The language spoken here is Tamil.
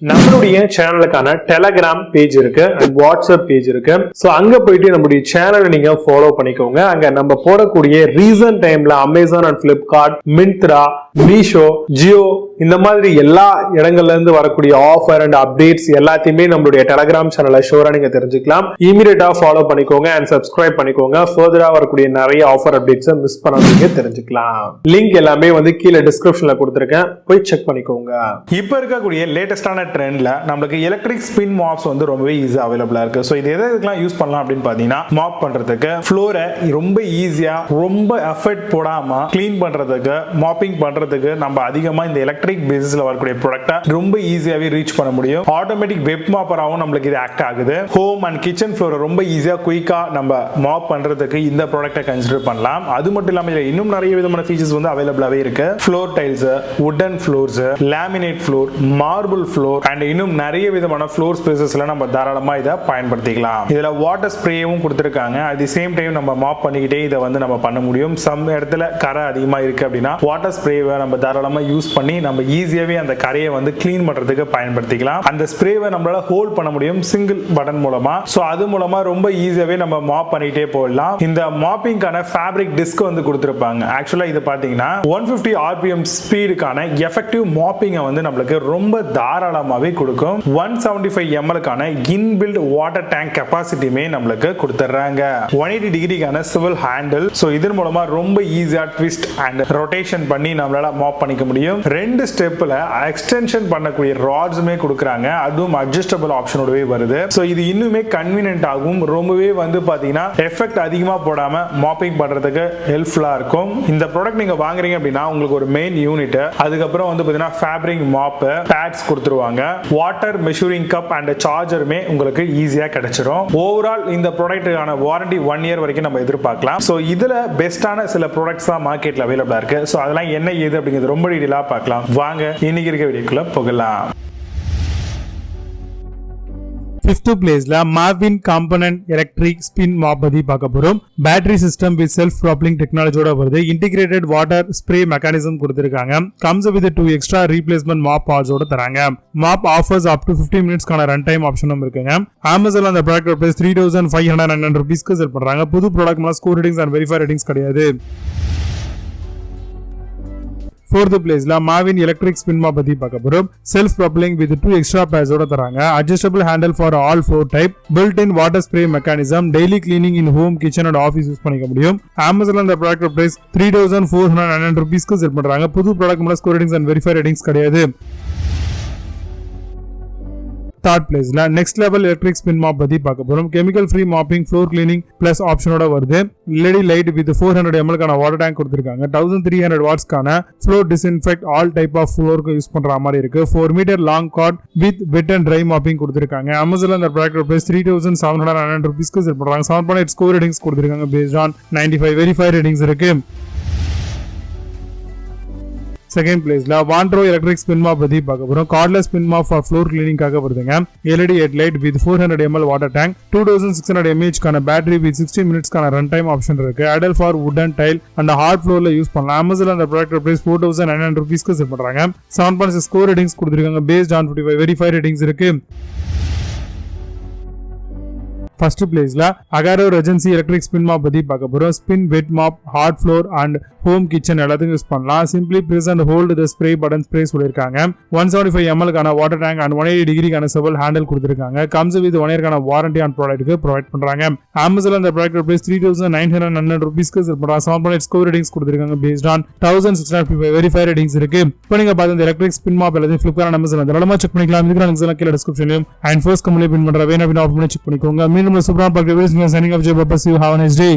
நம்மளுடைய சேனலுக்கான டெலகிராம் பேஜ் இருக்கு அண்ட் வாட்ஸ்அப் பேஜ் இருக்கு. ஸோ அங்க போயிட்டு நம்மளுடைய சேனலை நீங்க ஃபாலோ பண்ணிக்கோங்க. அங்க நம்ம போடக்கூடிய ரீசன்ட் டைம்ல Amazon and Flipkart, Myntra, Meesho, Jio இந்த மாதிரி எல்லா இடங்கள்ல இருந்து வரக்கூடிய ஆஃபர் அண்ட் அப்டேட்ஸ் எல்லாத்தையுமே நம்மளுடைய டெலகிராம் சேனலை ஷோரா நீங்க தெரிஞ்சுக்கலாம். இமீடியட்டா ஃபாலோ பண்ணிக்கோங்க அண்ட் சப்ஸ்கிரைப் பண்ணிக்கோங்க. ஃபர்தரா வரக்கூடிய நிறைய ஆஃபர் அப்டேட்ஸ் மிஸ் பண்ணாதீங்க, தெரிஞ்சுக்கலாம். லிங்க் எல்லாமே வந்து கீழே டிஸ்கிரிப்ஷன்ல கொடுத்துருக்கேன், போய் செக் பண்ணிக்கோங்க. இப்ப இருக்கக்கூடிய லேட்டஸ்டான ட்ரெண்ட்ல நமக்கு எலக்ட்ரிக் ஸ்பின் மாப்ஸ் வந்து ரொம்பவே ஈஸியா அவைலபிளா இருக்கு. ஸோ இது எதுக்கெல்லாம் யூஸ் பண்ணலாம் அப்படின்னு பாத்தீங்கன்னா, மாப் பண்றதுக்கு, ஃப்ளோரை ரொம்ப ஈஸியா ரொம்ப எஃபர்ட் போடாம கிளீன் பண்றதுக்கு, மாப்பிங் பண்றதுக்கு நம்ம அதிகமா இந்த எலக்ட்ரிக் பேசிஸ்ல வரக்கூடிய ப்ராடக்ட்டை ரொம்ப ஈஸியாவே ரீச் பண்ண முடியும். ஆட்டோமேட்டிக் வெப் மாப்பராகவும் நம்மளுக்கு இது ஆக்ட் ஆகுது. ஹோம் அண்ட் கிச்சன் ஃப்ளோரை ரொம்ப ஈஸியா குயிக்கா நம்ம மாப் பண்றதுக்கு இந்த ப்ராடக்ட்டை கன்சிடர் பண்ணலாம். அது மட்டும் இல்லாம இன்னும் நிறைய விதமான ஃபீச்சர்ஸ் வந்து அவைலபிளாவே இருக்கு. ஃப்ளோர் டைல்ஸ், வுடன் floors, laminate floor, marble floor and இன்னும் நிறைய விதமான ஃப்ளோர் ஸ்பேசஸ்ல நம்ம தாராளமா இதை பயன்படுத்திக்கலாம். இதுல வாட்டர் ஸ்ப்ரேவும் கொடுத்திருக்காங்க. அட் தி சேம் டைம் நம்ம மாப் பண்ணிக்கிட்டே இதை வந்து நம்ம பண்ண முடியும். சம் இடத்துல கரை அதிகமா இருக்கு அப்படின்னா வாட்டர் ஸ்ப்ரேவை நம்ம தாராளமா யூஸ் பண்ணி நம்ம ஈஸியாவே அந்த கரையை வந்து கிளீன் பண்றதுக்கு பயன்படுத்திக்கலாம். அந்த ஸ்ப்ரேவை நம்மளால ஹோல்ட் பண்ண முடியும் சிங்கிள் பட்டன் மூலமா. சோ அது மூலமா ரொம்ப ஈஸியாவே நம்ம மாப் பண்ணிட்டே போயிடலாம். இந்த மாப்பிங்கான ஃபேப்ரிக் டிஸ்க் வந்து கொடுத்திருப்பாங்க. ஆக்சுவலா இது பாத்தீங்கன்னா 150 RPM ஸ்பீடுக்கான எஃபெக்டிவ் மாப்பிங்கை வந்து நம்மளுக்கு ரொம்ப தாராளமாவே கொடுக்கும். 175 ml கான இன்பில்ட் வாட்டர் டேங்க் கெபாசிட்டியுமே நம்மளுக்கு கொடுத்துறாங்க. 180 டிகிரிக்கான சிவில் ஹேண்டில். சோ இதன் மூலமா ரொம்ப ஈஸியா ட்விஸ்ட் அண்ட் ரொட்டேஷன் பண்ணி நம்மளால மாப் பண்ணிக்க முடியும். 2 ஸ்டெப்ல எக்ஸ்டென்ஷன் பண்ணக்கூடிய ராட்ஸ்மே கொடுக்கறாங்க. அதுவும் அட்ஜஸ்டபிள் ஆப்ஷனோடவே வருது. சோ இது இன்னுமே கன்வீனியன்ட் ஆகும். ரொம்பவே வந்து பாத்தீங்கன்னா எஃபெக்ட் அதிகமா போடாம மாப்பிங் பண்றதுக்கு ஹெல்ப்ஃபுல்லா இருக்கும். இந்த ப்ராடக்ட் நீங்க வாங்குறீங்க அப்படின்னா உங்களுக்கு ஒரு மெயின் யூனிட், அதுக்கப்புறம் வந்து பாத்தீங்கன்னா ஃபேப்ரிக் மாப் பேட்ஸ் கொடுத்துருவாங்க. வாட்டர் மெஷரிங் கப் அண்ட் சார்ஜருமே உங்களுக்கு ஈஸியா கிடைச்சிரும். ஓவரால் இந்த ப்ராடக்ட்டுக்கான வாரண்டி 1 இயர் வரைக்கும் நம்ம எதிர்பார்க்கலாம். சோ இதுல பெஸ்டான சில ப்ராடக்ட்ஸ் தான் மார்க்கெட்ல அவைலபிளா இருக்கு. சோ அதெல்லாம் என்ன ஏது அப்படிங்கிறது ரொம்ப டீடைலா பார்க்கலாம். வாங்க இன்னைக்கு இருக்க வீடியோக்குள்ள போகலாம். Fifth place la Marvin component electric spin mop பத்தி பார்க்க போறோம். Battery system with self propelling technology ஓட வருது. integrated water spray mechanism கொடுத்திருக்காங்க. comes with 2 extra replacement mop pads ஓட தராங்க. mop offers up to 15 minutes கான run time ஆப்ஷனும் இருக்குங்க. Amazon அந்த ப்ராடக்ட் பிரைஸ் 3599 ரூபீஸ்க்கு செல் பண்றாங்க. புது ப்ராடக்ட் மேல score ratings and verify ratings கிடையாது. Fourth place la Marvin electric spin mop பத்தி பார்க்க போறோம். self propelling with 2 extra pads ஓட தராங்க. adjustable handle for all floor type, built-in water spray mechanism, daily cleaning in home, kitchen and office use பண்ணிக்க முடியும். Amazon அந்த ப்ராடக்ட் பிரைஸ் 3499 ரூபீஸ்க்கு செல் பண்றாங்க. புது ப்ராடக்ட் மேல score ratings and verify ratings கிடையாது. Third place la next level electric spin mop பத்தி பார்க்க போறோம். chemical free mopping, floor cleaning plus ஆப்ஷனோட வருது. LED light with 400 ml கான வாட்டர் டேங்க் கொடுத்திருக்காங்க. 1300 watts கான floor disinfect all type of floor க்கு யூஸ் பண்ற மாதிரி இருக்கு. 4 meter long cord with wet and dry mopping கொடுத்திருக்காங்க. Amazon அந்த ப்ராடக்ட் பிரைஸ் 3799 ரூபீஸ்க்கு செல் பண்றாங்க. 7.8 ஸ்கோர் ரேட்டிங்ஸ் கொடுத்திருக்காங்க. based on 95 வெரிஃபை ரேட்டிங்ஸ் இருக்கு. Second place la Wandro electric spin mop பத்தி பார்க்க போறோம். Cordless spin mop for floor cleaning காக வருதுங்க. LED headlight with 400 ml water tank, 2600 mAh கான battery with 16 minutes கான run time ஆப்ஷன் இருக்கு. ideal for wooden tile and hard floorல யூஸ் பண்ணலாம். Amazon அந்த ப்ராடக்ட் பிரைஸ் 4999 ரூபீஸ்க்கு செல் பண்றாங்க. 7.6 ஸ்கோர் ரேட்டிங்ஸ் கொடுத்திருக்காங்க. based on 55 வெரிஃபை ரேட்டிங்ஸ் இருக்கு. First place la AGARO Regency electric spin mop பத்தி பார்க்க போறோம். spin, wet mop, hard floor and home kitchen எல்லாத்தையும் யூஸ் பண்ணலாம். simply press and hold the spray button spray சொல்லிருக்காங்க. 175 ml கான வாட்டர் டேங்க் and 180 டிகிரி கான செவல் ஹேண்டில் கொடுத்திருக்காங்க. comes with 1 year கான வாரண்டி ஆன் ப்ராடக்ட்க்கு ப்ரொவைட் பண்றாங்க. Amazon அந்த ப்ராடக்ட் பிரைஸ் 3999 ரூபீஸ்க்கு செல் பண்றாங்க. 7.8 ஸ்கோர் ரேட்டிங்ஸ் கொடுத்திருக்காங்க. based on 1655 வெரிஃபை ரேட்டிங்ஸ் இருக்கு. இப்போ நீங்க பார்த்த இந்த எலக்ட்ரிக் ஸ்பின் மாப் எல்லாத்தையும் Flipkart, Amazon அதெல்லாம் செக் பண்ணிக்கலாம். இதுக்கு லிங்க்ஸ் எல்லாம் கீழ டிஸ்கிரிப்ஷன்லயும் and first கமெண்ட்ல பின் பண்ற வேணா ஆப்ஷன் செக் பண்ணிக்கோங்க. மீண்டும் சூப்பரான பார்க்க videos signing off. Jai Baba, see you, have a nice day.